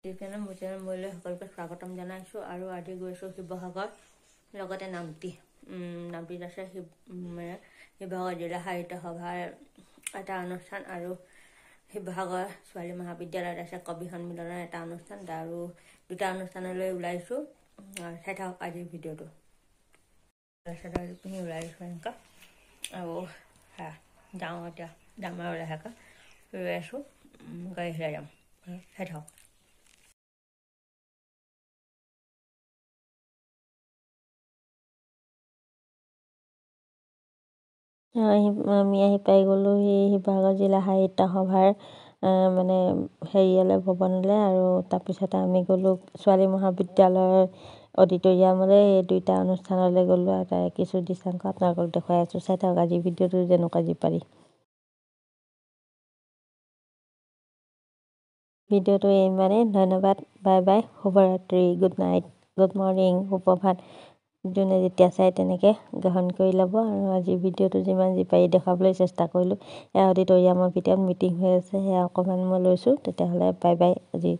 মই সকলোকে স্বাগতম জনাইছোঁ আৰু আজি গৈছোঁ শিৱসাগৰ লগতে নামতিত আছে শিৱসাগৰ জিলা সাহিত্য সভাৰ এটা অনুষ্ঠান আৰু শিৱসাগৰ ছোৱালী মহাবিদ্যালয়ত আছে কবি সন্মিলনৰ এটা অনুষ্ঠান আৰু দুটা অনুষ্ঠানলৈ ওলাইছোঁ। চাই থাকক আজিৰ ভিডিঅ'টো। চাদৰ পিন্ধি ওলাইছোঁ এনেকুৱা আৰু যাওঁ এতিয়া যাম আৰু লাহেকৈ ৰৈ আছোঁ গাড়ী হেৰাই যাম। চাই থাকক। আমি আহি পাই গ'লোঁ সেই শিৱসাগৰ জিলা সাহিত্য সভাৰ মানে হেৰিয়ালৈ ভৱনলৈ আৰু তাৰপিছতে আমি গ'লোঁ ছোৱালী মহাবিদ্যালয়ৰ অডিটৰিয়ামলৈ। এই দুইটা অনুষ্ঠানলৈ গ'লোঁ আৰু তাৰে কিছু দৃশ্যাংশ আপোনালোকক দেখুৱাই আছোঁ। চাই থাকক আজিৰ ভিডিঅ'টো যেনেকুৱা যি পাৰি। ভিডিঅ'টো ইমানেই। ধন্যবাদ। Bye bye. শুভৰাত্ৰি। গুড নাইট, গুড মৰ্ণিং, সুপ্ৰভাত। যোনে যেতিয়া চাই তেনেকৈ গ্ৰহণ কৰি ল'ব। আৰু আজিৰ ভিডিঅ'টো যিমান যি পাৰি দেখুৱাবলৈ চেষ্টা কৰিলোঁ। এয়া অডিটৰিয়ামৰ ভিতৰত মিটিং হৈ আছে, সেয়া অকণমান মই লৈছোঁ। তেতিয়াহ'লে বাই বাই আজি।